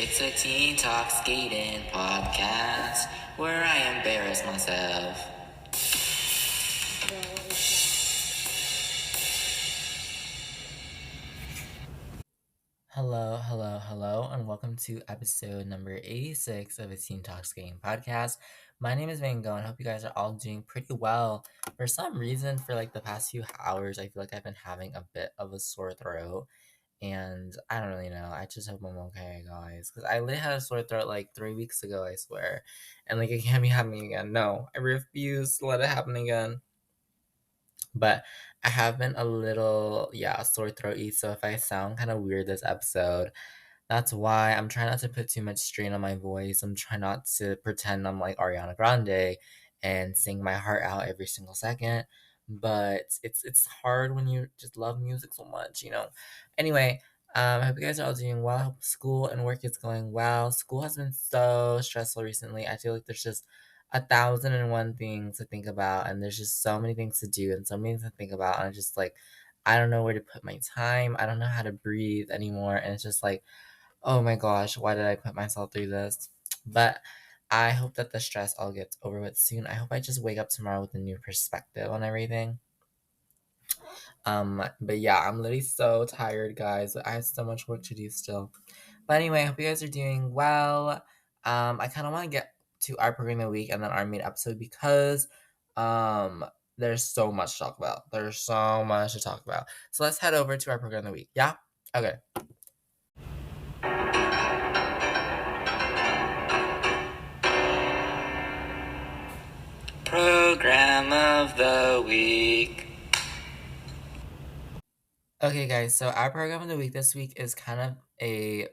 It's a teen talk skating podcast where I embarrass myself. Hello, hello, hello, and welcome to episode number 86 of a Teen Talk Skating podcast. My name is Mango, and I hope you guys are all doing pretty well. For some reason, for like the past few hours, I feel like I've been having a bit of a sore throat, and I don't really know. I just hope I'm okay, guys, because I literally had a sore throat like 3 weeks ago, I swear, and like it can't be happening again. No, I refuse to let it happen again. But I have been a little, yeah, sore throaty, so if I sound kind of weird this episode, that's why I'm trying not to put too much strain on my voice. I'm trying not to pretend I'm like Ariana Grande and sing my heart out every single second. But it's hard when you just love music so much, you know. Anyway, I hope you guys are all doing well. I hope school and work is going well. School has been so stressful recently. I feel like there's just 1,001 things to think about, and there's just so many things to do and so many things to think about. And I'm just like, I don't know where to put my time. I don't know how to breathe anymore. And it's just like, oh my gosh, why did I put myself through this? But I hope that the stress all gets over with soon. I hope I just wake up tomorrow with a new perspective on everything. But yeah, I'm literally so tired, guys. I have so much work to do still. But anyway, I hope you guys are doing well. I kind of want to get to our program of the week and then our main episode because um there's so much to talk about. There's so much to talk about. So let's head over to our program of the week. Yeah? Okay. Program of the week. Okay, guys, so our program of the week this week is kind of a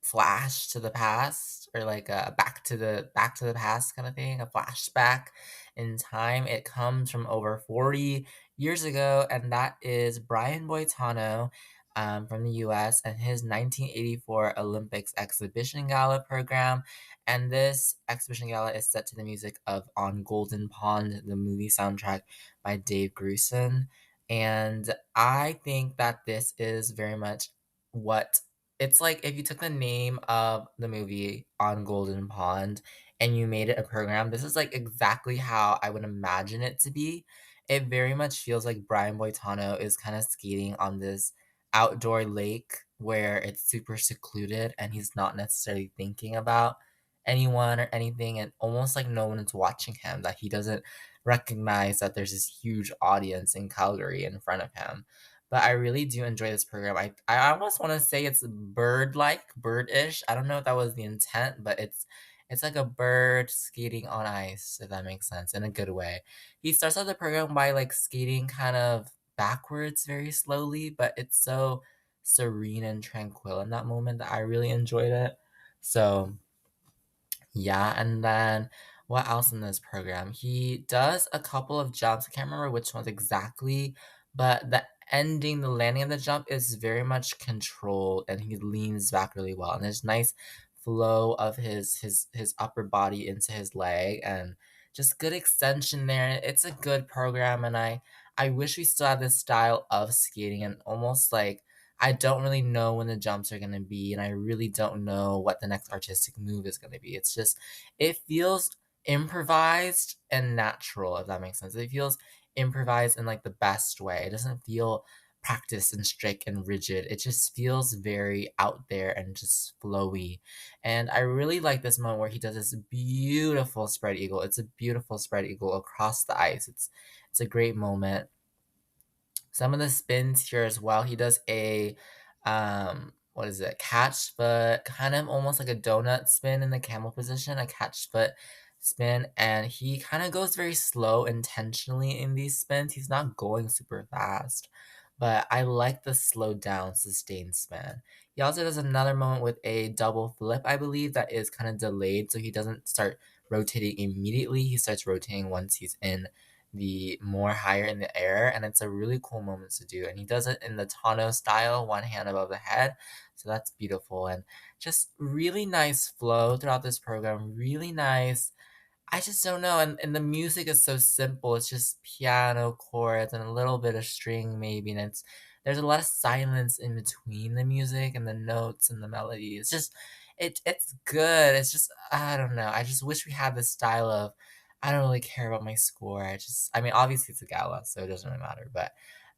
flash to the past or like a back to the past kind of thing, a flashback in time. It comes from over 40 years ago, and that is Brian Boitano from the US and his 1984 Olympics exhibition gala program. And this exhibition gala is set to the music of On Golden Pond, the movie soundtrack by Dave Grusin. And I think that this is very much what it's like if you took the name of the movie On Golden Pond and you made it a program. This is like exactly how I would imagine it to be. It very much feels like Brian Boitano is kind of skating on this outdoor lake where it's super secluded and he's not necessarily thinking about anyone or anything, and almost like no one is watching him, that he doesn't recognize that there's this huge audience in Calgary in front of him. But I really do enjoy this program. I almost want to say it's bird-like, bird-ish. I don't know if that was the intent, but it's like a bird skating on ice, if that makes sense, in a good way. He starts out the program by like skating kind of backwards very slowly, but it's so serene and tranquil in that moment that I really enjoyed it. So yeah, and then what else in this program? He does a couple of jumps. I can't remember which ones exactly, but the landing of the jump is very much controlled, and he leans back really well. And there's nice flow of his upper body into his leg, and just good extension there. It's a good program, and I wish we still had this style of skating, and almost like I don't really know when the jumps are gonna be, and I really don't know what the next artistic move is gonna be. It's just, it feels improvised and natural, if that makes sense. It feels improvised in like the best way. It doesn't feel practiced and strict and rigid. It just feels very out there and just flowy. And I really like this moment where he does this beautiful spread eagle. It's a beautiful spread eagle across the ice. It's a great moment. Some of the spins here as well. He does a what is it? Catch foot, kind of almost like a donut spin in the camel position, a catch foot spin, and he kind of goes very slow intentionally in these spins. He's not going super fast, but I like the slowed down sustained spin. He also does another moment with a double flip, I believe, that is kind of delayed, so he doesn't start rotating immediately. He starts rotating once he's in the more higher in the air, and it's a really cool moment to do. And he does it in the Tano style, one hand above the head, so that's beautiful. And just really nice flow throughout this program, really nice. I just don't know, and the music is so simple. It's just piano chords and a little bit of string maybe, and there's a lot of silence in between the music and the notes and the melody. It's good. It's just I don't know. I just wish we had this style of I don't really care about my score. I mean, obviously it's a gala, so it doesn't really matter, but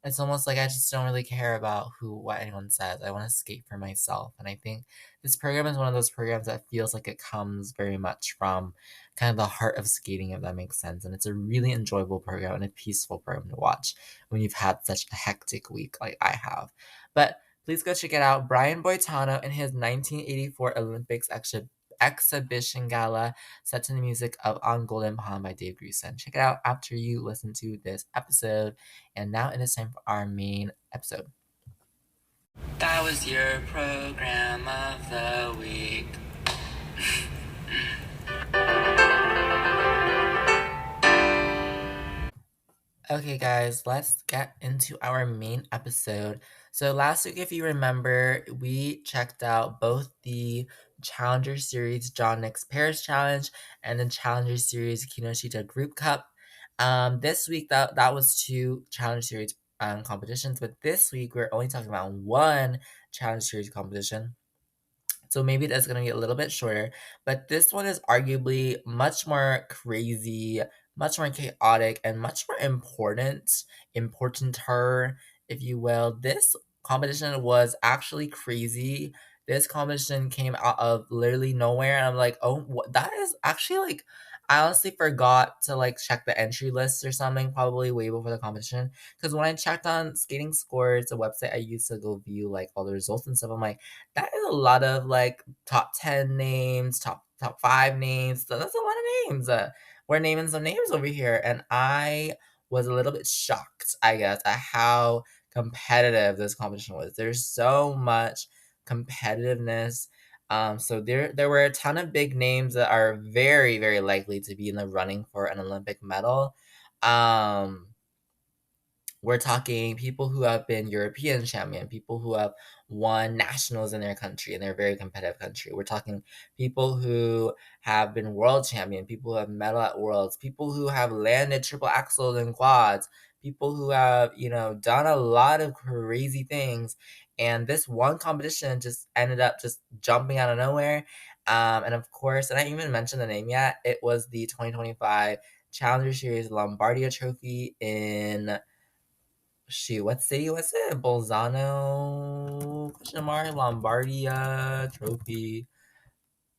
it's almost like I just don't really care about who what anyone says. I want to skate for myself. And I think this program is one of those programs that feels like it comes very much from kind of the heart of skating, if that makes sense. And it's a really enjoyable program and a peaceful program to watch when you've had such a hectic week like I have. But please go check it out. Brian Boitano in his 1984 Olympics exhibition gala set to the music of On Golden Pond by Dave Grusin. Check it out after you listen to this episode. And now it is time for our main episode. That was your program of the week. Okay, guys, let's get into our main episode. So, last week, if you remember, we checked out both the Challenger Series John Nix Paris Challenge and the Challenger Series Kinoshita Group Cup. This week, that was two Challenger Series competitions, but this week, we're only talking about one Challenger Series competition. So maybe that's gonna be a little bit shorter, but this one is arguably much more crazy, much more chaotic, and much more importanter, if you will. This competition was actually crazy. This competition came out of literally nowhere, and I'm like, oh, that is actually like. I honestly forgot to like check the entry list or something, probably way before the competition. Because when I checked on Skating Scores, the website I used to go view like all the results and stuff, I'm like, that is a lot of like top 10 names, top 5 names. So that's a lot of names. We're naming some names over here. And I was a little bit shocked, I guess, at how competitive this competition was. There's so much competitiveness. So there were a ton of big names that are very, very likely to be in the running for an Olympic medal. Um, we're talking people who have been European champion, people who have won nationals in their country, in their very competitive country. We're talking people who have been world champion, people who have medal at worlds, people who have landed triple axels and quads, people who have, done a lot of crazy things. And this one competition just ended up just jumping out of nowhere. And of course, and I didn't even mention the name yet, it was the 2025 Challenger Series Lombardia Trophy in shoot, what city was it? Bolzano? Question mark. Lombardia Trophy.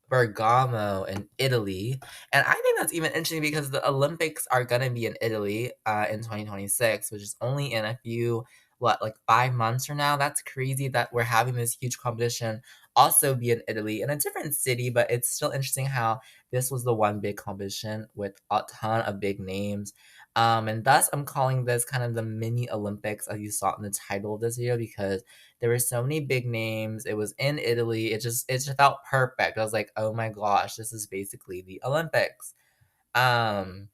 Bergamo in Italy. And I think that's even interesting because the Olympics are going to be in Italy in 2026, which is only in a few, like 5 months from now. That's crazy that we're having this huge competition also be in Italy in a different city, but it's still interesting how this was the one big competition with a ton of big names. And thus, I'm calling this kind of the mini Olympics, as you saw in the title of this video, because there were so many big names. It was in Italy. It just felt perfect. I was like, "Oh my gosh, this is basically the Olympics." Um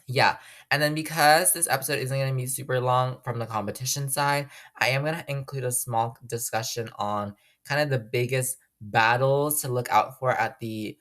yeah. And then because this episode isn't going to be super long from the competition side, I am going to include a small discussion on kind of the biggest battles to look out for at the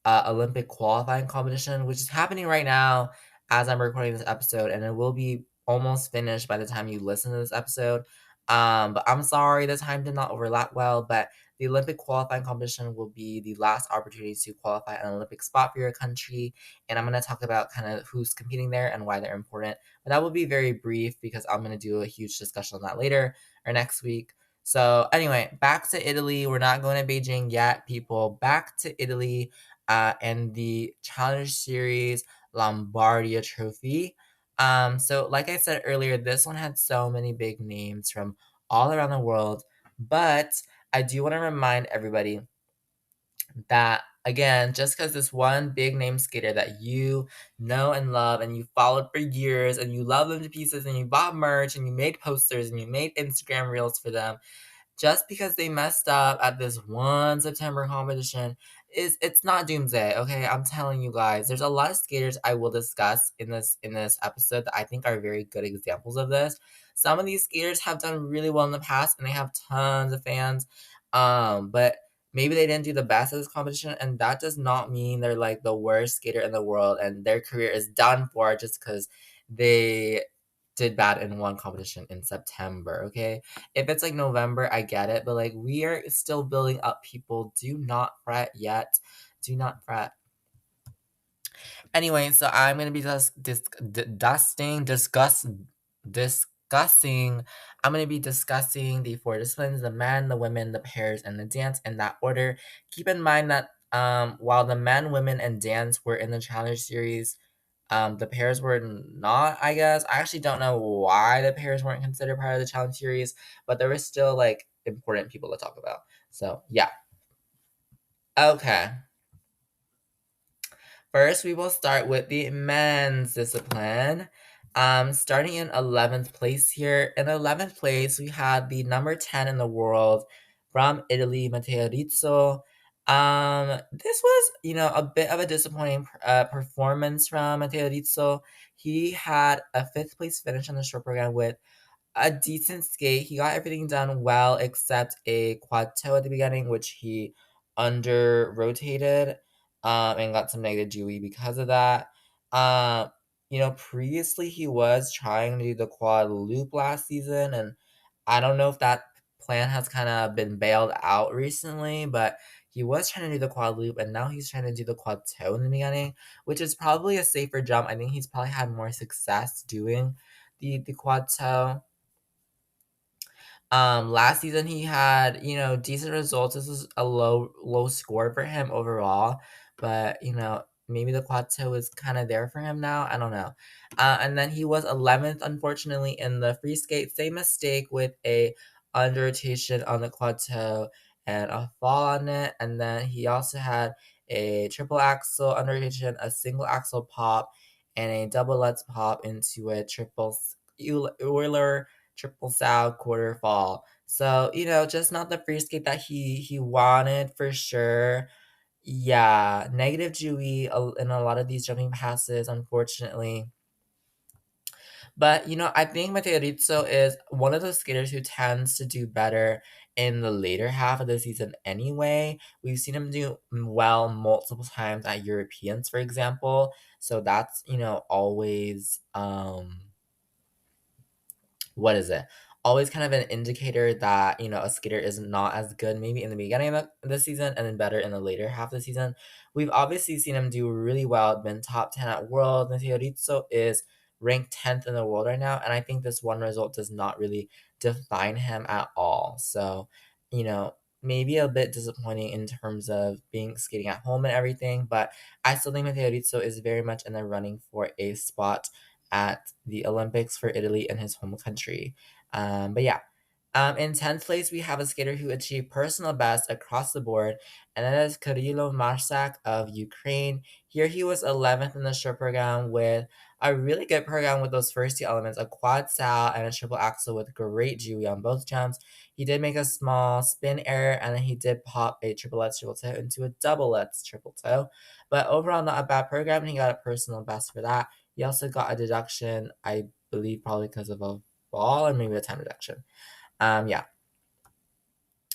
Olympic qualifying competition, which is happening right now as I'm recording this episode, and it will be almost finished by the time you listen to this episode. But I'm sorry the time did not overlap well, but the Olympic qualifying competition will be the last opportunity to qualify an Olympic spot for your country, and I'm going to talk about kind of who's competing there and why they're important. But that will be very brief because I'm going to do a huge discussion on that later or next week. So anyway, back to Italy. We're not going to Beijing yet, people. Back to Italy and the Challenger Series Lombardia Trophy. So like I said earlier, this one had so many big names from all around the world, but I do want to remind everybody that again, just because this one big name skater that you know and love and you followed for years and you love them to pieces and you bought merch and you made posters and you made Instagram reels for them, just because they messed up at this one September competition it's not doomsday, okay? I'm telling you guys, there's a lot of skaters I will discuss in this episode that I think are very good examples of this. Some of these skaters have done really well in the past and they have tons of fans. But maybe they didn't do the best at this competition, and that does not mean they're like the worst skater in the world and their career is done for just because they did bad in one competition in September, okay? If it's like November, I get it, but like we are still building up people. Do not fret yet. Do not fret. Anyway, so I'm gonna be discussing. I'm gonna be discussing the four disciplines: the men, the women, the pairs, and the dance in that order. Keep in mind that while the men, women, and dance were in the challenge series, the pairs were not. I guess I actually don't know why the pairs weren't considered part of the challenge series, but there was still like important people to talk about. So yeah, okay. First, we will start with the men's discipline. Starting in 11th place here. In 11th place, we had the number 10 in the world from Italy, Matteo Rizzo. This was, a bit of a disappointing performance from Matteo Rizzo. He had a 5th place finish on the short program with a decent skate. He got everything done well except a quad toe at the beginning, which he under rotated and got some negative GUE because of that. Previously he was trying to do the quad loop last season, and I don't know if that plan has kind of been bailed out recently, but he was trying to do the quad loop and now he's trying to do the quad toe in the beginning, which is probably a safer jump. I think he's probably had more success doing the quad toe. Last season he had, decent results. This was a low score for him overall, but maybe the plateau is kind of there for him now. I don't know. And then he was 11th, unfortunately, in the free skate. Same mistake with a under rotation on the quad toe and a fall on it. And then he also had a triple axle under rotation, a single axle pop, and a double let's pop into a Euler triple sow quarter fall. So, just not the free skate that he wanted for sure. Yeah, negative Dewey in a lot of these jumping passes, unfortunately. But, I think Matteo Rizzo is one of those skaters who tends to do better in the later half of the season anyway. We've seen him do well multiple times at Europeans, for example. So that's, always what is it? Always kind of an indicator that, a skater is not as good maybe in the beginning of the season and then better in the later half of the season. We've obviously seen him do really well, been top 10 at World. Matteo Rizzo is ranked 10th in the world right now, and I think this one result does not really define him at all. So, maybe a bit disappointing in terms of being skating at home and everything, but I still think Matteo Rizzo is very much in the running for a spot at the Olympics for Italy in his home country. But yeah, in 10th place, we have a skater who achieved personal best across the board, and that is Kirilo Marsak of Ukraine. Here he was 11th in the short program with a really good program with those first two elements, a quad sal and a triple axel with great Dewey on both jumps. He did make a small spin error, and then he did pop a triple let's triple toe into a double let's triple toe. But overall, not a bad program, and he got a personal best for that. He also got a deduction, I believe, probably because of a fall or maybe a time deduction. Yeah.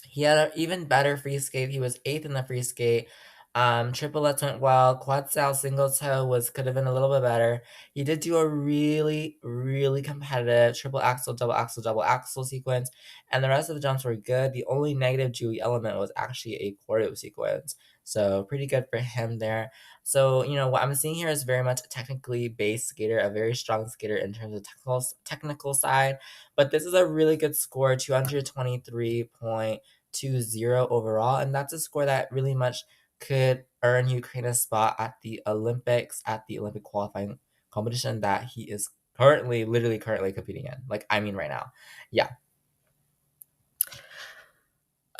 He had an even better free skate. He was 8th in the free skate. Triplets went well. Quad sal single toe could have been a little bit better. He did do a really, really competitive triple axle, double axle sequence, and the rest of the jumps were good. The only negative Dewey element was actually a choreo sequence. So pretty good for him there. So, what I'm seeing here is very much a technically based skater, a very strong skater in terms of technical side. But this is a really good score, 223.20 overall, and that's a score that really much could earn Ukraine a spot at the Olympics, at the Olympic qualifying competition that he is literally currently competing in. Like, I mean, right now. Yeah.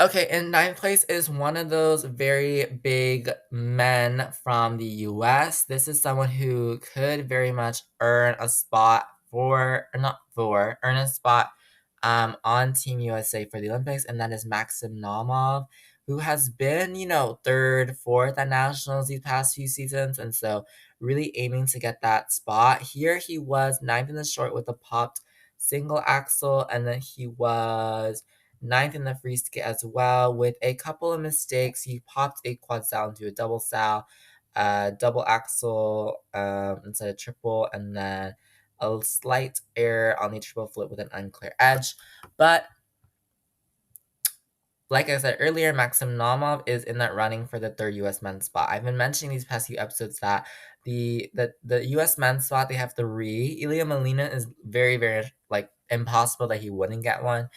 Okay, in ninth place is one of those very big men from the US. This is someone who could very much earn a spot earn a spot on Team USA for the Olympics, and that is Maxim Naumov, who has been, third, fourth at nationals these past few seasons, and so really aiming to get that spot. Here he was ninth in the short with a popped single axle, and then he was ninth in the free skate as well with a couple of mistakes. He popped a quad sal into a double sal, double axle instead of triple, and then a slight error on the triple flip with an unclear edge. But like I said earlier, Maxim Naumov is in that running for the third U.S. men's spot. I've been mentioning these past few episodes that the U.S. men's spot, they have three. Ilya Molina is very, very like impossible that he wouldn't get one.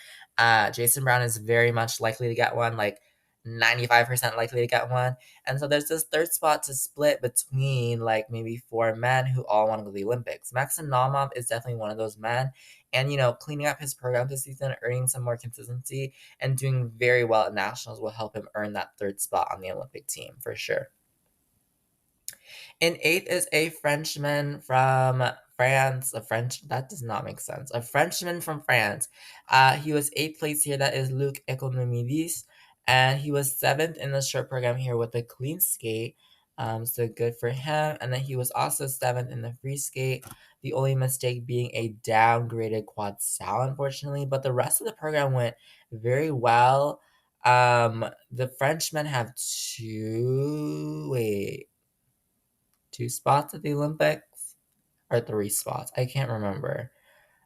Jason Brown is very much likely to get one, like 95% likely to get one. And so there's this third spot to split between like maybe four men who all want to go to the Olympics. Maxim Naumov is definitely one of those men. And, cleaning up his program this season, earning some more consistency, and doing very well at nationals will help him earn that third spot on the Olympic team for sure. In eighth is a Frenchman from France. That does not make sense. A Frenchman from France. He was eighth place here. That is Luc Economidis. And he was seventh in the short program here with a clean skate. So good for him. And then he was also seventh in the free skate. The only mistake being a downgraded quad sal, unfortunately. But the rest of the program went very well. The Frenchmen have two spots at the Olympics or three spots. I can't remember.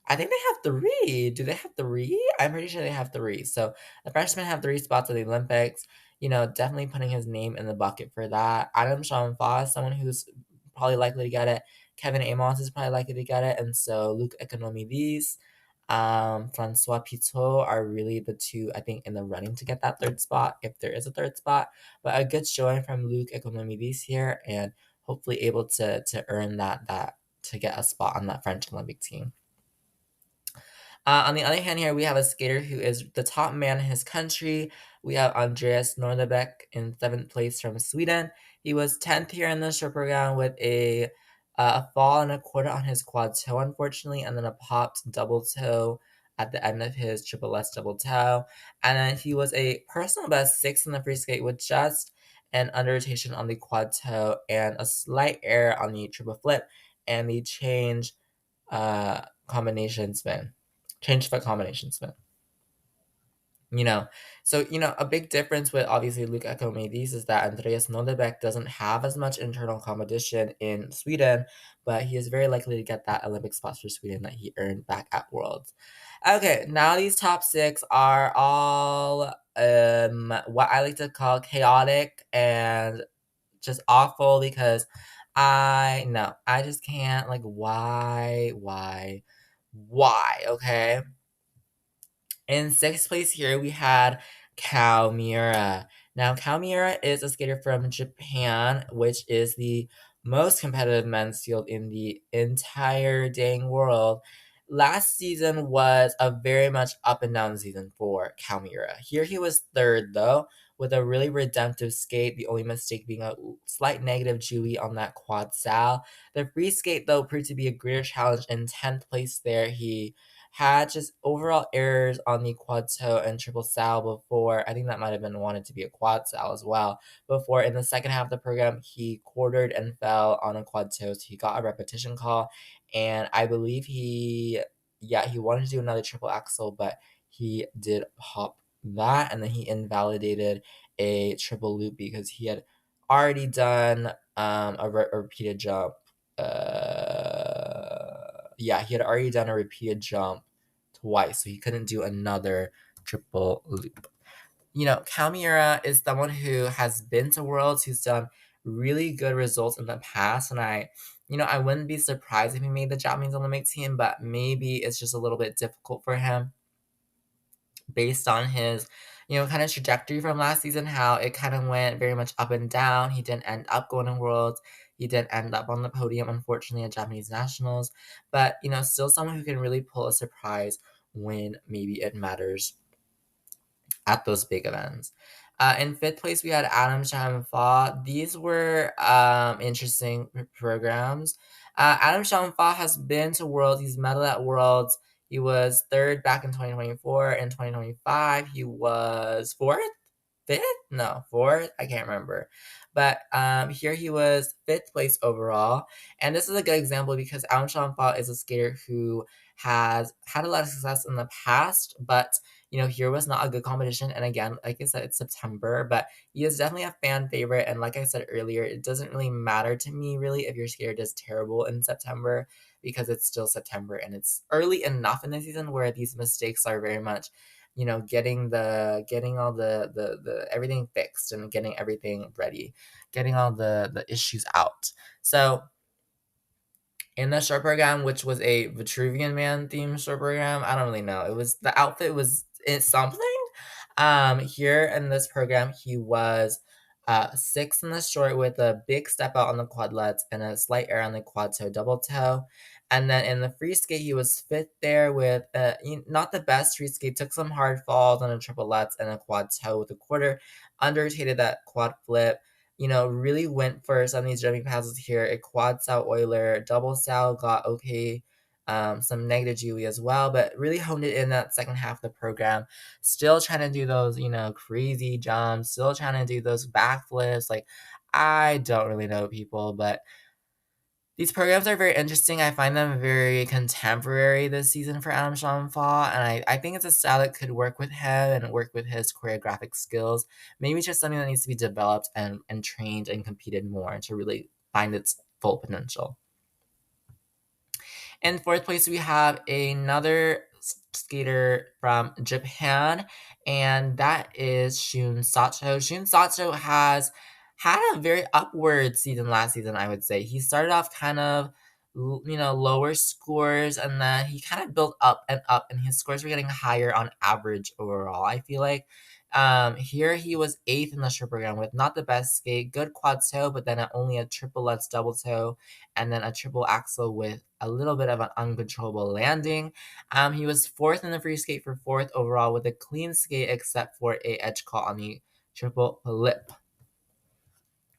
I think they have three. Do they have three? I'm pretty sure they have three. So the freshmen have three spots at the Olympics. Definitely putting his name in the bucket for that. Adam Schoenfeld, someone who's probably likely to get it. Kevin Amos is probably likely to get it. And so Luc Economidis, Francois Pitot are really the two, I think, in the running to get that third spot, if there is a third spot. But a good showing from Luc Economidis here, and hopefully able to earn that to get a spot on that French Olympic team. On the other hand, here we have a skater who is the top man in his country. We have Andreas Nordebeck in seventh place from Sweden. He was 10th here in the short program with a fall and a quarter on his quad toe, unfortunately, and then a popped double toe at the end of his triple S double toe. And then he was a personal best sixth in the free skate with just an under rotation on the quad toe and a slight error on the triple flip and the combination spin. Change foot combination spin. So a big difference with obviously Luke Economidis is that Andreas Nordbeck doesn't have as much internal competition in Sweden, but he is very likely to get that Olympic spot for Sweden that he earned back at Worlds. Okay, now these top six are all what I like to call chaotic and just awful because I just can't, like, why, okay? In sixth place here, we had Kao Miura. Now, Kao Miura is a skater from Japan, which is the most competitive men's field in the entire dang world. Last season was a very much up and down season for Kao Miura. Here he was third, though, with a really redemptive skate, the only mistake being a slight negative Jewy on that quad sal. The free skate, though, proved to be a greater challenge. In 10th place there, he had just overall errors on the quad toe and triple sal before. I think that might have been wanted to be a quad sal as well. Before in the second half of the program, he quartered and fell on a quad toe, so he got a repetition call. And I believe he wanted to do another triple axel, but he did pop that, and then he invalidated a triple loop because he had already done a repeated jump. He had already done a repeated jump twice, so he couldn't do another triple loop. Kao Miura is someone who has been to Worlds, who's done really good results in the past, and I wouldn't be surprised if he made the Japanese Olympic team, but maybe it's just a little bit difficult for him based on his, kind of trajectory from last season, how it kind of went very much up and down. He didn't end up going to Worlds. He didn't end up on the podium, unfortunately, at Japanese Nationals. But, still someone who can really pull a surprise when maybe it matters at those big events. In fifth place, we had Adam Schoenfeld. These were interesting programs. Adam Schoenfeld has been to Worlds. He's medaled at Worlds. He was third back in 2024. In 2025, he was fourth. fifth? No, fourth? I can't remember. But here he was fifth place overall. And this is a good example because Alan Shawnfall is a skater who has had a lot of success in the past, but here was not a good competition. And again, like I said, it's September, but he is definitely a fan favorite. And like I said earlier, it doesn't really matter to me really if your skater does terrible in September because it's still September and it's early enough in the season where these mistakes are very much getting all the everything fixed and getting everything ready, getting all the issues out. So in the short program, which was a Vitruvian Man themed short program, I don't really know. It was the outfit was something. Here in this program, he was sixth in the short with a big step out on the quadlets and a slight air on the quad toe double toe. And then in the free skate, he was fifth there with not the best free skate. Took some hard falls on a triple lutz and a quad toe with a quarter. Underrated that quad flip, really went for some of these jumping passes here. A quad sow Euler, double sow got okay, some negative Julie as well, but really honed it in that second half of the program. Still trying to do those, crazy jumps, still trying to do those backflips. Like, I don't really know people, but these programs are very interesting. I find them very contemporary this season for Adam Schoenfall, and I think it's a style that could work with him and work with his choreographic skills. Maybe it's just something that needs to be developed and trained and competed more to really find its full potential. In fourth place, we have another skater from Japan, and that is Shun Sato. Shun Sato has had a very upward season last season, I would say. He started off kind of, lower scores, and then he kind of built up, and his scores were getting higher on average overall, I feel like. Here he was eighth in the short program with not the best skate, good quad toe, but then only a triple lutz double toe, and then a triple axel with a little bit of an uncontrollable landing. He was fourth in the free skate for fourth overall with a clean skate except for a edge call on the triple flip.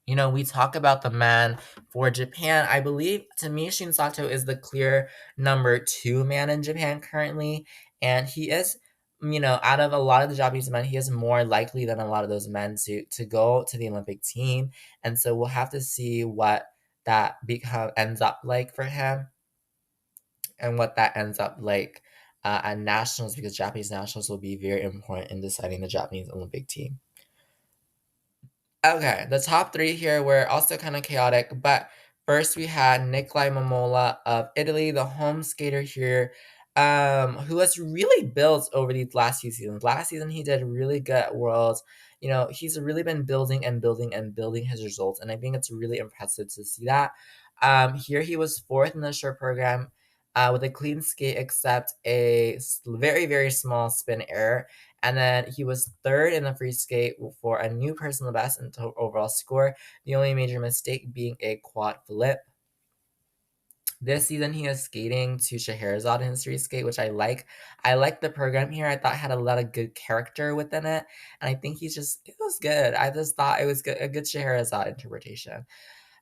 We talk about the man for Japan. I believe, to me, Shin Sato is the clear number 2 man in Japan currently. And he is, out of a lot of the Japanese men, he is more likely than a lot of those men to go to the Olympic team. And so we'll have to see what that ends up like for him and what that ends up like at nationals, because Japanese nationals will be very important in deciding the Japanese Olympic team. Okay, the top 3 here were also kind of chaotic, but first we had Nikolai Momola of Italy, the home skater here, who has really built over these last few seasons. Last season, he did really good at Worlds. He's really been building and building and building his results, and I think it's really impressive to see that. Here he was fourth in the short program with a clean skate except a very, very small spin error. And then he was third in the free skate for a new personal best in overall score, the only major mistake being a quad flip. This season, he is skating to Scheherazade in his free skate, which I like. I like the program here. I thought it had a lot of good character within it. And I think it was good. I just thought it was good, a good Scheherazade interpretation.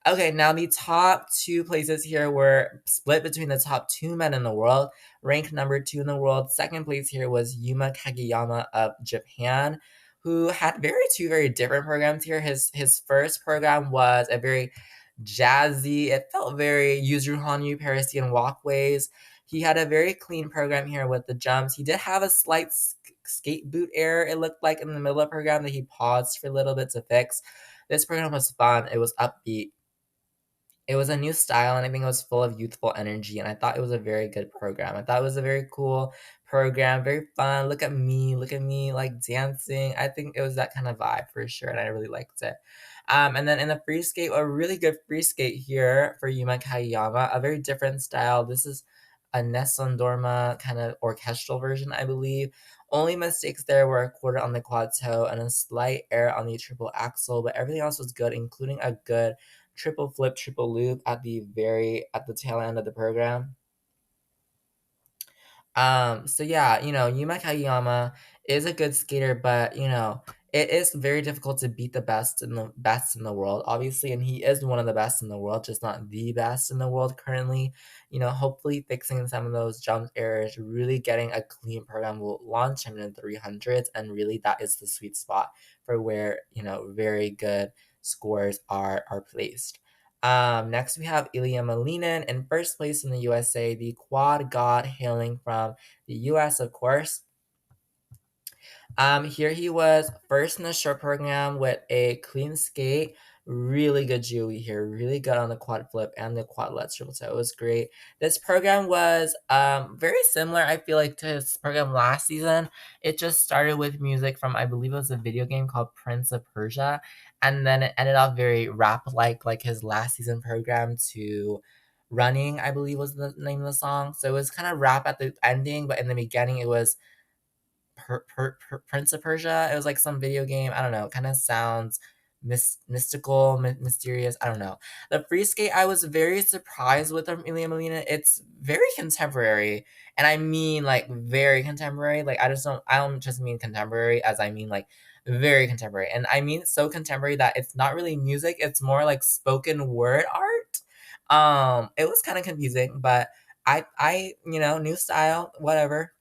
Okay, now the top 2 places here were split between the top 2 men in the world. Ranked number 2 in the world, second place here was Yuma Kageyama of Japan, who had two very different programs here. His first program was a very jazzy, it felt very Yuzuru Hanyu Parisian walkways. He had a very clean program here with the jumps. He did have a slight skate boot error, it looked like, in the middle of the program that he paused for a little bit to fix. This program was fun. It was upbeat. It was a new style, and I think it was full of youthful energy, and I thought it was a very good program. I thought it was a very cool program, very fun. Look at me, like, dancing. I think it was that kind of vibe for sure, and I really liked it. And then in the free skate, a really good free skate here for Yuma Kageyama, a very different style. This is a Nessun Dorma kind of orchestral version, I believe. Only mistakes there were a quarter on the quad toe and a slight error on the triple axle, but everything else was good, including a good triple flip, triple loop at the tail end of the program. So yeah, Yuma Kageyama is a good skater, but it is very difficult to beat the best in the world, obviously, and he is one of the best in the world, just not the best in the world currently. Hopefully fixing some of those jump errors, really getting a clean program will launch him in the 300s, and really that is the sweet spot for where, very good scores are placed. Next, we have Ilya Malinin in first place in the USA, the quad god hailing from the US, of course. Here he was first in the short program with a clean skate. Really good Jewy here. Really good on the quad flip and the quad let triple toe. It was great. This program was very similar, I feel like, to his program last season. It just started with music from, I believe it was a video game called Prince of Persia. And then it ended off very rap like his last season program to Running, I believe was the name of the song. So it was kind of rap at the ending, but in the beginning it was Prince of Persia. It was like some video game. I don't know. It kind of sounds mystical, mysterious. I don't know. The free skate, I was very surprised with from Ilya Molina. It's very contemporary, and I mean like very contemporary. Like I don't just mean contemporary as I mean like very contemporary, and I mean so contemporary that it's not really music. It's more like spoken word art. It was kind of confusing, but new style, whatever.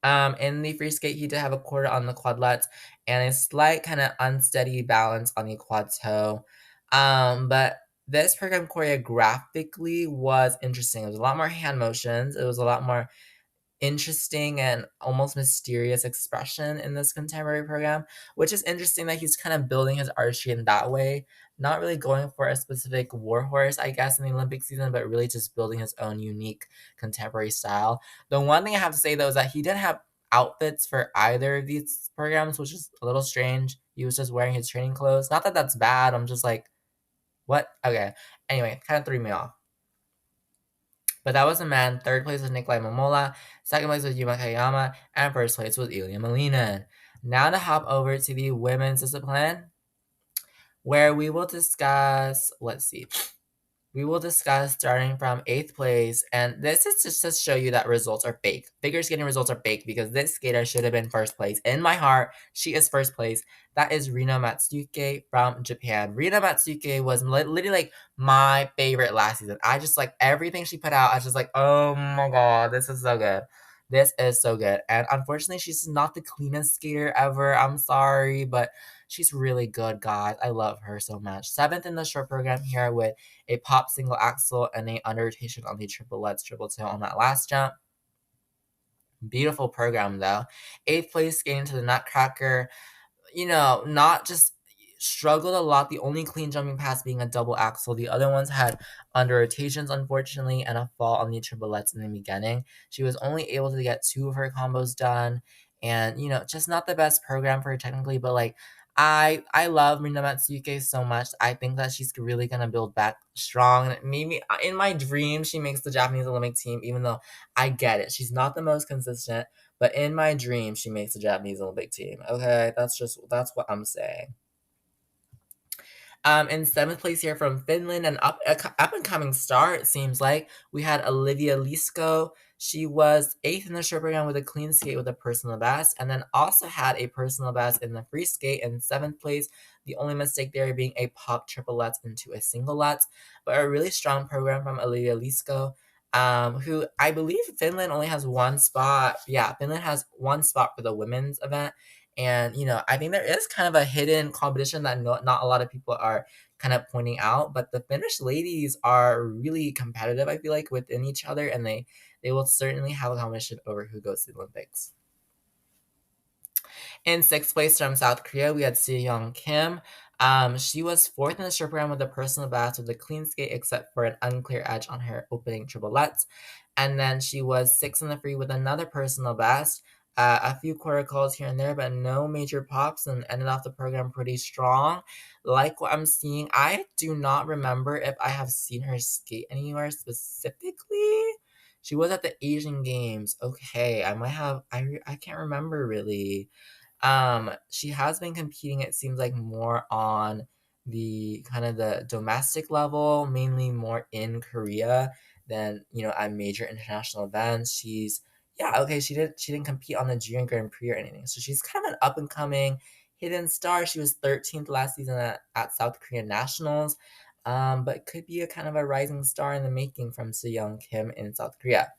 In the free skate, he did have a quarter on the quadlets and a slight kind of unsteady balance on the quad toe. But this program choreographically was interesting. It was a lot more hand motions. It was a lot more interesting and almost mysterious expression in this contemporary program, which is interesting that he's kind of building his artistry in that way, not really going for a specific warhorse, I guess, in the Olympic season, but really just building his own unique contemporary style. The one thing I have to say though is that he didn't have outfits for either of these programs, which is a little strange. He was just wearing his training clothes. Not that that's bad. I'm just like, what? Okay. Anyway, kind of threw me off. But that was a man. Third place was Nikolai Momola. Second place was Yuma Kayama. And first place was Ilya Malinin. Now to hop over to the women's discipline, where we will discuss, let's see, we will discuss starting from 8th place, and this is just to show you that results are fake. Figure skating results are fake because this skater should have been first place. In my heart, she is first place. That is Rina Matsuke from Japan. Rina Matsuke was literally like my favorite last season. I just like everything she put out. I was just like, oh my god, this is so good. This is so good. And unfortunately, she's not the cleanest skater ever. I'm sorry, but she's really good, guys. I love her so much. 7th in the short program here with a pop single axel and a under rotation on the triple lets triple toe on that last jump. Beautiful program though. 8th place skating to the Nutcracker. Not just struggled a lot. The only clean jumping pass being a double axel. The other ones had under rotations, unfortunately, and a fall on the triplets in the beginning. She was only able to get 2 of her combos done, and just not the best program for her technically. But like, I love Rina Matsuke so much. I think that she's really gonna build back strong. Maybe in my dream she makes the Japanese Olympic team, even though I get it. She's not the most consistent. But in my dream, she makes the Japanese Olympic team. Okay, that's what I'm saying. In 7th place here from Finland, an up and coming star, it seems like. We had Olivia Lisko. She was 8th in the short program with a clean skate with a personal best, and then also had a personal best in the free skate in 7th place. The only mistake there being a pop triple lutz into a single lutz, but a really strong program from Olivia Lisko. Who I believe Finland only has one spot. Yeah, Finland has one spot for the women's event. And, I think there is kind of a hidden competition that not a lot of people are kind of pointing out, but the Finnish ladies are really competitive, I feel like, within each other, and they will certainly have a competition over who goes to the Olympics. In 6th place from South Korea, we had Seo-young Kim. She was 4th in the short program with a personal best with a clean skate, except for an unclear edge on her opening triple lutz. And then she was 6th in the free with another personal best. A few quarter calls here and there, but no major pops, and ended off the program pretty strong. Like what I'm seeing, I do not remember if I have seen her skate anywhere specifically. She was at the Asian Games. Okay, I might have. I can't remember really. She has been competing, it seems like, more on the kind of the domestic level, mainly more in Korea than, at major international events. She didn't compete on the Junior Grand Prix or anything. So she's kind of an up and coming hidden star. She was 13th last season at South Korean Nationals, but could be a kind of a rising star in the making from Soo-young Kim in South Korea.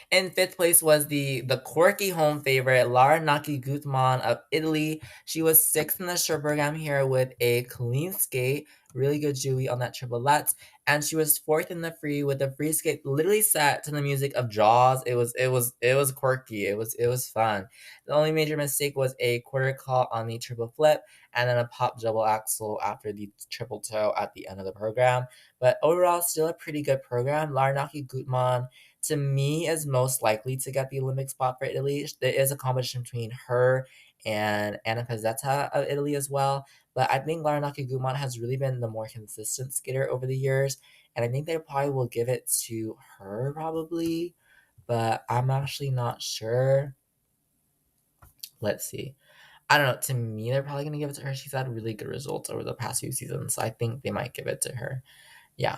In fifth place was the quirky home favorite, Lara Naki Guzman of Italy. She was sixth in the short program here with a clean skate, really good Julie on that triple Lutz, and she was fourth in the free with a free skate literally set to the music of Jaws. It was quirky. It was fun. The only major mistake was a quarter call on the triple flip and then a pop double axel after the triple toe at the end of the program. But overall, still a pretty good program. Lara Naki Gutman to me is most likely to get the Olympic spot for Italy. There is a competition between her and Anna Pezzetta of Italy as well. But I think Lara Nakaguma has really been the more consistent skater over the years. And I think they probably will give it to her probably. But I'm actually not sure. Let's see. I don't know. To me, they're probably going to give it to her. She's had really good results over the past few seasons. So I think they might give it to her. Yeah.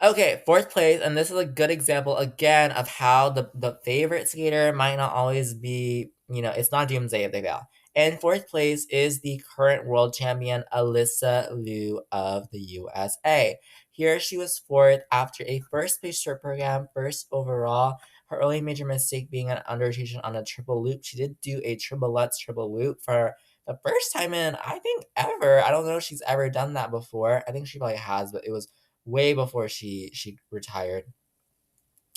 Okay, fourth place, and this is a good example again of how the favorite skater might not always be, it's not doomsday if they fail. And fourth place is the current world champion Alyssa Liu of the USA. Here she was fourth after a first place short program, first overall. Her only major mistake being an underrotation on a triple loop. She did do a triple Lutz triple loop for the first time in I think ever. I don't know if she's ever done that before. I think she probably has, but it was way before she retired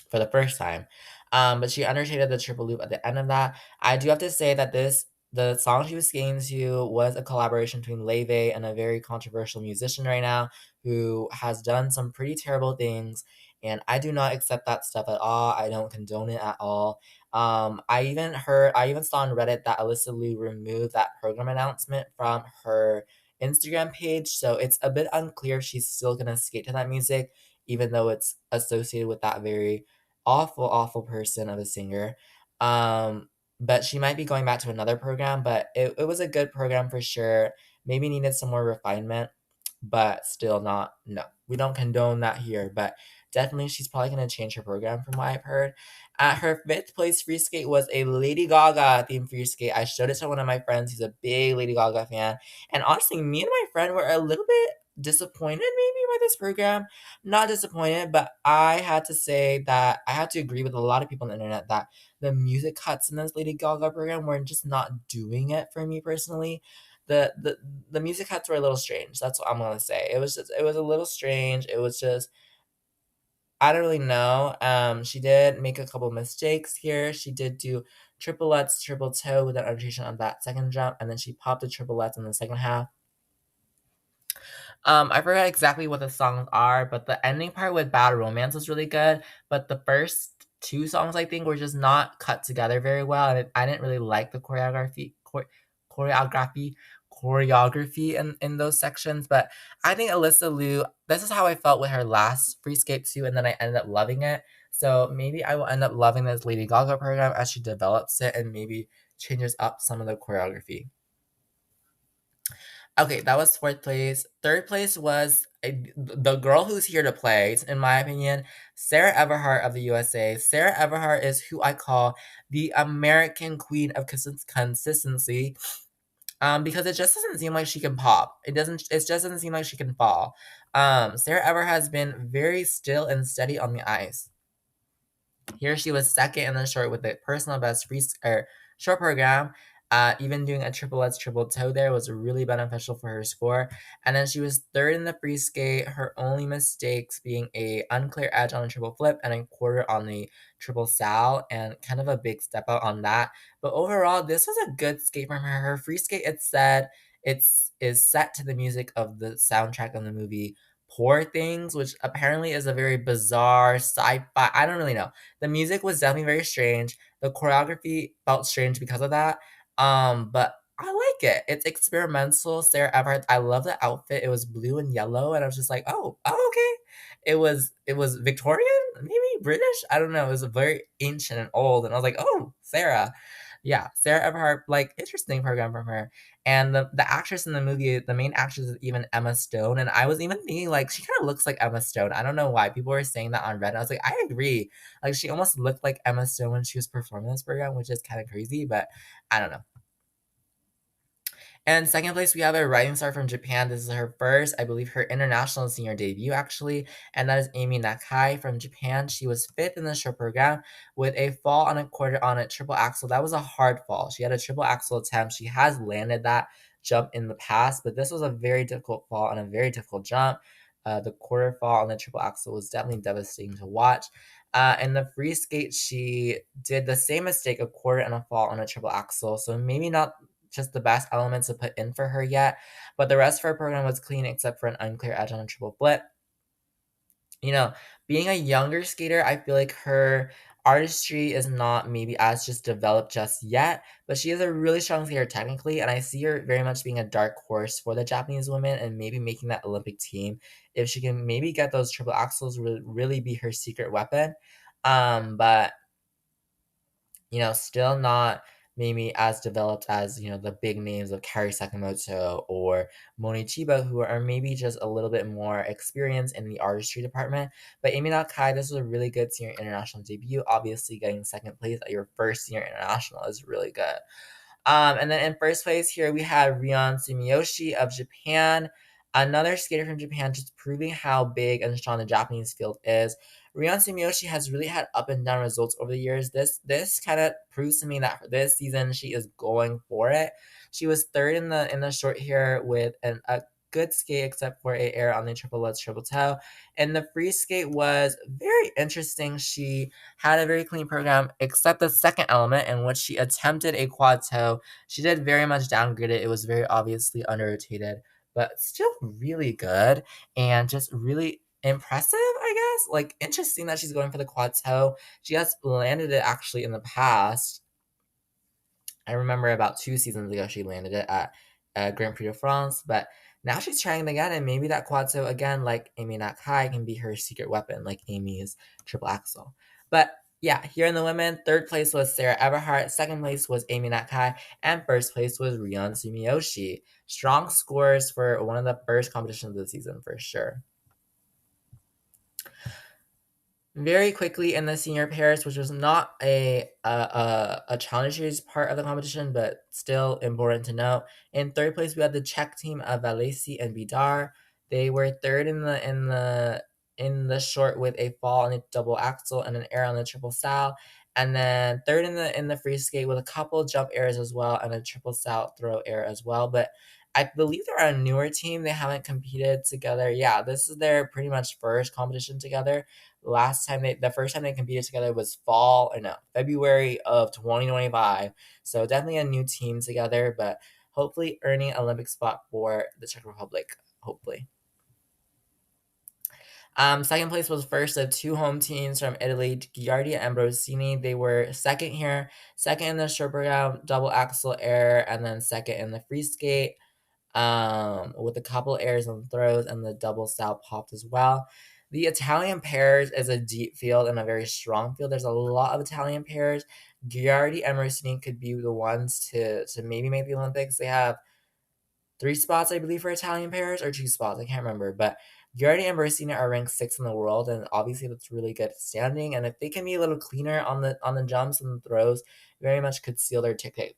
for the first time. But she understated the triple loop at the end of that. I do have to say that the song she was skating to was a collaboration between Leve and a very controversial musician right now who has done some pretty terrible things. And I do not accept that stuff at all. I don't condone it at all. I even saw on Reddit that Alyssa Liu removed that program announcement from her Instagram page. So it's a bit unclear if she's still gonna skate to that music, even though it's associated with that very awful, awful person of a singer. But she might be going back to another program, but it was a good program for sure. Maybe needed some more refinement, but still not, no. We don't condone that here, but definitely she's probably going to change her program from what I've heard. At her fifth place free skate was a Lady Gaga themed free skate. I showed it to one of my friends. He's a big Lady Gaga fan. And honestly, me and my friend were a little bit disappointed maybe by this program. Not disappointed, but I had to say that I had to agree with a lot of people on the internet that the music cuts in this Lady Gaga program were just not doing it for me personally. The music cuts were a little strange. That's what I'm gonna say. It was a little strange. It was just I don't really know. She did make a couple mistakes here. She did do triple Lutz, triple toe with an rotation on that second jump, and then she popped a triple Lutz in the second half. I forgot exactly what the songs are, but the ending part with Bad Romance was really good. But the first two songs, I think, were just not cut together very well, and I didn't really like the choreography, choreography in those sections. But I think Alyssa Liu, this is how I felt with her last free skate too, and then I ended up loving it. So maybe I will end up loving this Lady Gaga program as she develops it and maybe changes up some of the choreography. Okay, that was fourth place. Third place was the girl who's here to play, in my opinion, Sarah Everhart of the USA. Sarah Everhart is who I call the American queen of consistency, because it just doesn't seem like she can pop. It doesn't. It just doesn't seem like she can fall. Sarah Everhart has been very still and steady on the ice. Here she was second in the short with the personal best short program. Even doing a triple Lutz triple toe there was really beneficial for her score. And then she was third in the free skate. Her only mistakes being a unclear edge on a triple flip and a quarter on the triple sal, and kind of a big step out on that. But overall, this was a good skate from her. Her free skate, it said, is set to the music of the soundtrack of the movie Poor Things, which apparently is a very bizarre sci-fi. I don't really know. The music was definitely very strange. The choreography felt strange because of that. But I like it. It's experimental. Sarah Everhart, I love the outfit. It was blue and yellow, and I was just like, oh, okay. It was Victorian, maybe British. I don't know. It was very ancient and old, and I was like, oh, Sarah. Yeah, Sarah Everhart, like interesting program from her. And the actress in the movie, the main actress is even Emma Stone. And I was even thinking, like, she kind of looks like Emma Stone. I don't know why. People were saying that on Reddit. I was like, I agree. Like, she almost looked like Emma Stone when she was performing this program, which is kind of crazy, but I don't know. And second place, we have a rising star from Japan. This is her first, I believe, her international senior debut, actually. And that is Amy Nakai from Japan. She was fifth in the short program with a fall on a quarter on a triple axel. That was a hard fall. She had a triple axel attempt. She has landed that jump in the past, but this was a very difficult fall and a very difficult jump. The quarter fall on the triple axel was definitely devastating to watch. In the free skate, she did the same mistake, a quarter and a fall on a triple axel. So maybe not just the best elements to put in for her yet, but the rest of her program was clean except for an unclear edge on a triple flip. You know, being a younger skater, I feel like her artistry is not maybe as just developed just yet, but she is a really strong skater technically, and I see her very much being a dark horse for the Japanese women and maybe making that Olympic team if she can maybe get those triple axels really be her secret weapon. But still not maybe as developed as, the big names of Kari Sakamoto or Moni Chiba, who are maybe just a little bit more experienced in the artistry department. But Amy Nakai, this was a really good senior international debut. Obviously, getting second place at your first senior international is really good. And then in first place here, we had Rion Sumiyoshi of Japan, another skater from Japan, just proving how big and strong the Japanese field is. Rion Sumiyoshi has really had up and down results over the years. This kind of proves to me that for this season she is going for it. She was third in the short here with a good skate except for a error on the triple lutz triple toe. And the free skate was very interesting. She had a very clean program except the second element in which she attempted a quad toe. She did very much downgrade it. It was very obviously under rotated, but still really good and just really impressive, I guess. Like interesting that she's going for the quad toe. She has landed it actually in the past. I remember about 2 seasons ago she landed it at Grand Prix de France, but now she's trying it again, and maybe that quad toe again, like Amy Nakai, can be her secret weapon, like Amy's triple axel. But yeah, here in the women, third place was Sarah Everhart, second place was Amy Nakai, and first place was Rion Sumiyoshi. Strong scores for one of the first competitions of the season for sure. Very quickly in the senior pairs, which was not a challenge series part of the competition, but still important to note. In third place, we had the Czech team of Valesi and Vidar. They were third in the short with a fall on the double axel and an error on the triple sal, and then third in the free skate with a couple jump errors as well and a triple sal throw error as well. But I believe they're a newer team. They haven't competed together. Yeah, this is their pretty much first competition together. The first time they competed together was February of 2025. So definitely a new team together, but hopefully earning an Olympic spot for the Czech Republic. Hopefully. Second place was first of two home teams from Italy, Giardia and Brosini. They were second here, second in the short program, double axel air, and then second in the free skate with a couple errors on throws and the double sal popped as well. The Italian pairs is a deep field and a very strong field. There's a lot of Italian pairs. Giardi and Rossini could be the ones to maybe make the Olympics. They have 3 spots, I believe, for Italian pairs, or 2 spots. I can't remember. But Giardi and Barcina are ranked 6th in the world, and obviously that's really good standing. And if they can be a little cleaner on the jumps and the throws, very much could seal their ticket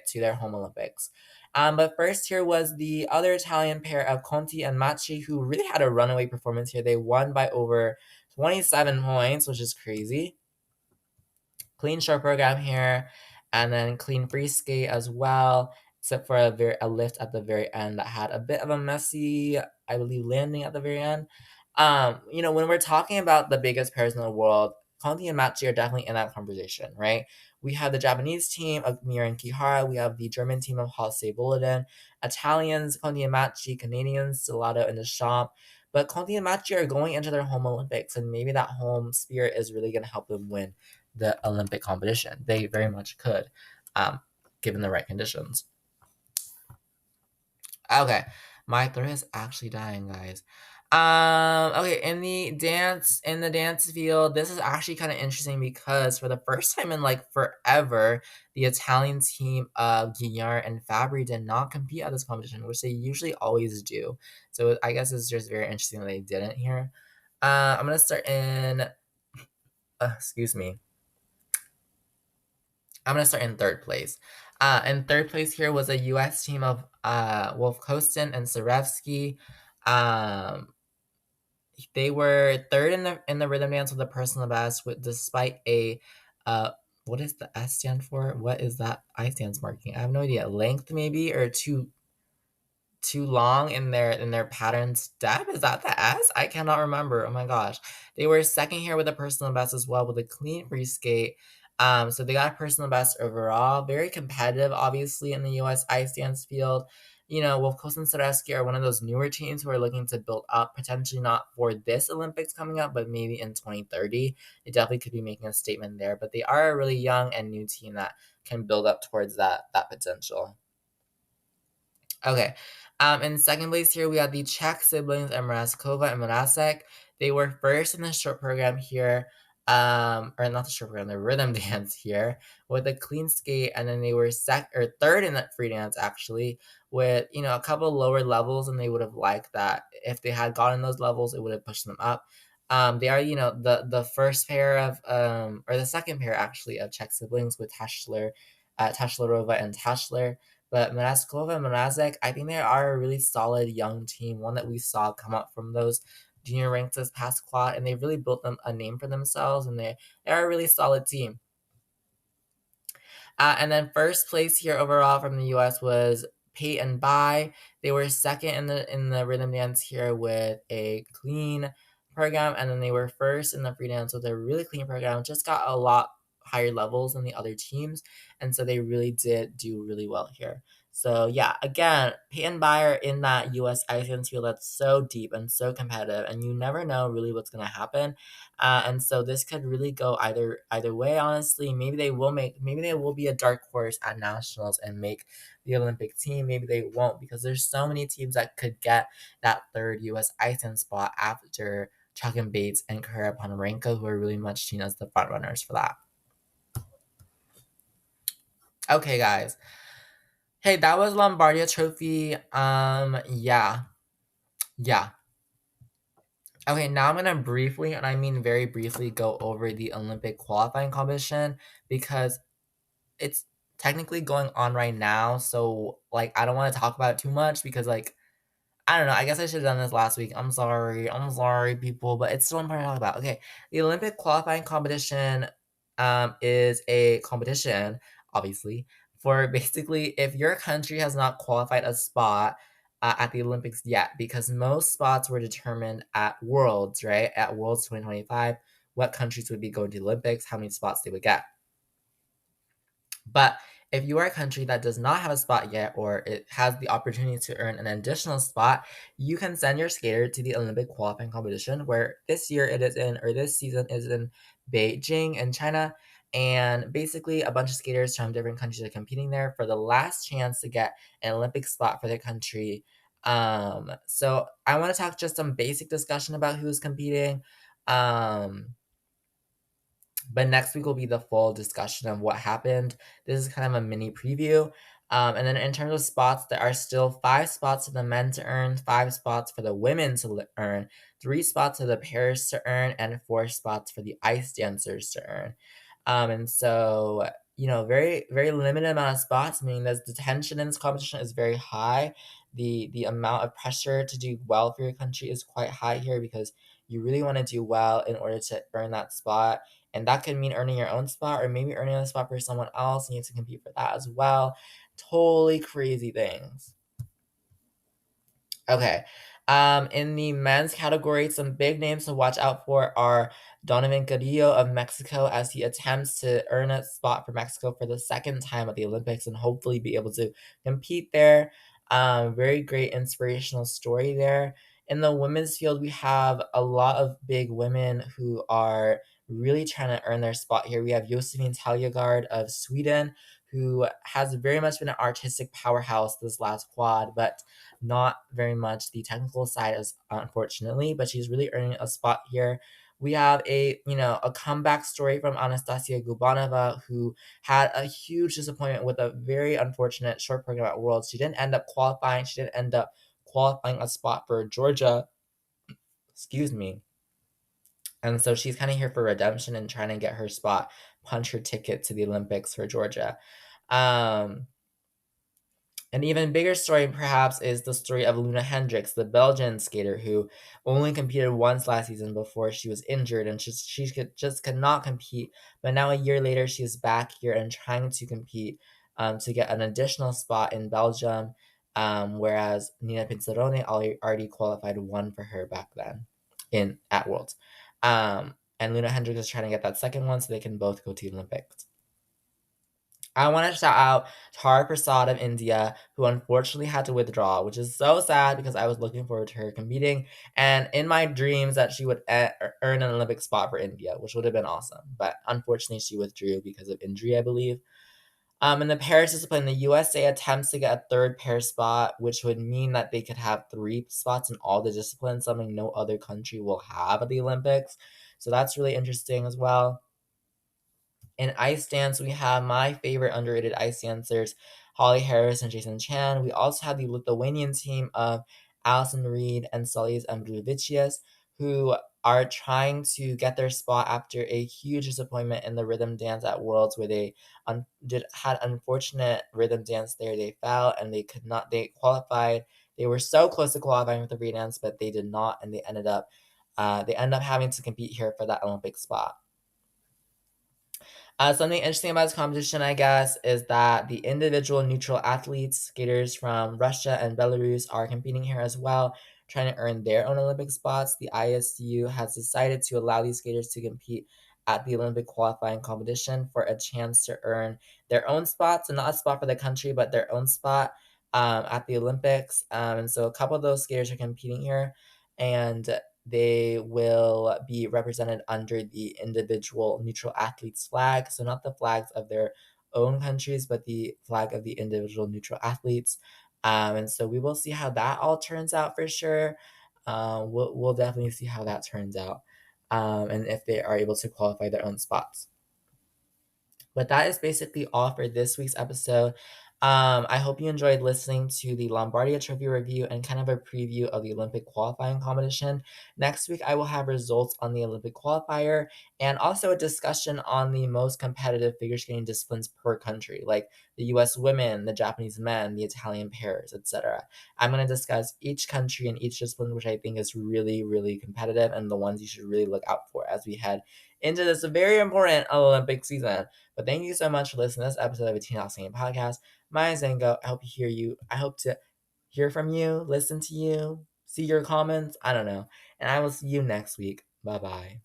to their home Olympics. But first here was the other Italian pair of Conti and Macchi, who really had a runaway performance here. They won by over 27 points, which is crazy. Clean short program here, and then clean free skate as well, except for a lift at the very end that had a bit of a messy, I believe, landing at the very end. When we're talking about the biggest pairs in the world, Conti and Machi are definitely in that conversation, right? We have the Japanese team of Mir and Kihara. We have the German team of Halsey Bulletin. Italians, Conti and Machi. Canadians, Stellato and Deschamps. But Conti and Machi are going into their home Olympics, and maybe that home spirit is really going to help them win the Olympic competition. They very much could, given the right conditions. Okay, my throat is actually dying, guys. Okay, in the dance field, this is actually kind of interesting because for the first time in like forever, the Italian team of Guignard and Fabri did not compete at this competition, which they usually always do. So I guess it's just very interesting that they didn't here. I'm gonna start in. Excuse me. I'm gonna start in third place. In third place here was a U.S. team of Wolf Kostin and Sarevsky. Um, they were third in the rhythm dance with a personal best, with despite a what does the S stand for? What is that I stands marking? I have no idea. Length maybe, or too long in their pattern step. Is that the S? I cannot remember. Oh my gosh. They were second here with a personal best as well with a clean free skate. So they got a personal best overall. Very competitive, obviously, in the US ice dance field. You know, Wolf Coast and Sadowski are one of those newer teams who are looking to build up, potentially not for this Olympics coming up, but maybe in 2030. They definitely could be making a statement there. But they are a really young and new team that can build up towards that potential. Okay. In second place here, we have the Czech siblings and Mrazkova and Mrazek. They were first in the short program here, or not the short program, the rhythm dance here with a clean skate, and then they were third in the free dance actually, with a couple lower levels, and they would have liked that if they had gotten those levels, it would have pushed them up. They are the first pair of or the second pair actually of Czech siblings with Tashlerova and Tashler. But Mrazkova and Mrazek, I think they are a really solid young team, one that we saw come up from those junior ranks this past quad, and they really built them a name for themselves, and they're a really solid team. And then first place here overall from the U.S. was Peyton Bai. They were second in the rhythm dance here with a clean program, and then they were first in the free dance with a really clean program. Just got a lot higher levels than the other teams, and so they really did do really well here. So yeah, again, Peyton Bai are in that U.S. ice dance field that's so deep and so competitive, and you never know really what's gonna happen. And so this could really go either way. Honestly, maybe they will be a dark horse at nationals and make the Olympic team. Maybe they won't, because there's so many teams that could get that third U.S. Iceland spot after Chuck and Bates and Kara Ponomarenko, who are really much seen as the front runners for that. Okay, guys. Hey, that was Lombardia Trophy. Yeah. Okay, now I'm gonna briefly, and I mean very briefly, go over the Olympic qualifying competition because it's technically going on right now. So like I don't want to talk about it too much because like I don't know. I guess I should have done this last week. I'm sorry. I'm sorry, people, but it's still important to talk about. Okay, the Olympic qualifying competition is a competition, obviously, for basically if your country has not qualified a spot at the Olympics yet, because most spots were determined at Worlds, right? At Worlds 2025, what countries would be going to the Olympics, how many spots they would get. But if you are a country that does not have a spot yet, or it has the opportunity to earn an additional spot, you can send your skater to the Olympic qualifying competition, where this year it is in, or this season is in Beijing in China. And basically, a bunch of skaters from different countries are competing there for the last chance to get an Olympic spot for their country. So I want to talk just some basic discussion about who's competing. But next week will be the full discussion of what happened. This is kind of a mini preview. And then in terms of spots, there are still 5 spots for the men to earn, 5 spots for the women to earn, 3 spots for the pairs to earn, and 4 spots for the ice dancers to earn. And so, very, very limited amount of spots, meaning that the tension in this competition is very high. The amount of pressure to do well for your country is quite high here because you really want to do well in order to earn that spot, and that could mean earning your own spot or maybe earning a spot for someone else. You need to compete for that as well. Totally crazy things. Okay. In the men's category, some big names to watch out for are Donovan Carrillo of Mexico, as he attempts to earn a spot for Mexico for the second time at the Olympics and hopefully be able to compete there. Very great inspirational story there. In the women's field, we have a lot of big women who are really trying to earn their spot here. We have Josefin Taljagaard of Sweden, who has very much been an artistic powerhouse this last quad, but not very much the technical side, as unfortunately, but she's really earning a spot here. We have a comeback story from Anastasia Gubanova, who had a huge disappointment with a very unfortunate short program at Worlds. She didn't end up qualifying. She didn't end up qualifying a spot for Georgia. Excuse me. And so she's kind of here for redemption and trying to get her spot, punch her ticket to the Olympics for Georgia. Um, An even bigger story, perhaps, is the story of Luna Hendricks, the Belgian skater who only competed once last season before she was injured and just could not compete. But now, a year later, she is back here and trying to compete to get an additional spot in Belgium, whereas Nina Pizzarone already qualified one for her back then at Worlds. And Luna Hendricks is trying to get that second one so they can both go to the Olympics. I want to shout out Tara Prasad of India, who unfortunately had to withdraw, which is so sad because I was looking forward to her competing, and in my dreams that she would earn an Olympic spot for India, which would have been awesome. But unfortunately, she withdrew because of injury, I believe. In the pairs discipline, the USA attempts to get a third pair spot, which would mean that they could have three spots in all the disciplines, something no other country will have at the Olympics. So that's really interesting as well. In ice dance, we have my favorite underrated ice dancers, Holly Harris and Jason Chan. We also have the Lithuanian team of Allison Reed and Solis Ambrulevičius, who are trying to get their spot after a huge disappointment in the rhythm dance at Worlds, where they had unfortunate rhythm dance there. They fell and they could not. They qualified. They were so close to qualifying with the free dance, but they did not, and they ended up having to compete here for that Olympic spot. Something interesting about this competition, I guess, is that the individual neutral athletes, skaters from Russia and Belarus, are competing here as well, trying to earn their own Olympic spots. The ISU has decided to allow these skaters to compete at the Olympic qualifying competition for a chance to earn their own spots, and not a spot for the country, but their own spot at the Olympics. And so a couple of those skaters are competing here, and they will be represented under the individual neutral athletes flag. So not the flags of their own countries, but the flag of the individual neutral athletes. And so we will see how that all turns out for sure. We'll definitely see how that turns out, and if they are able to qualify their own spots. But that is basically all for this week's episode. I hope you enjoyed listening to the Lombardia Trophy review and kind of a preview of the Olympic qualifying competition. Next week, I will have results on the Olympic qualifier and also a discussion on the most competitive figure skating disciplines per country, like the US women, the Japanese men, the Italian pairs, etc. I'm going to discuss each country and each discipline, which I think is really, really competitive and the ones you should really look out for as we head into this very important Olympic season. But thank you so much for listening to this episode of a Teen Outstanding Podcast. My name is Zango. I hope to hear from you, listen to you, see your comments. I don't know. And I will see you next week. Bye bye.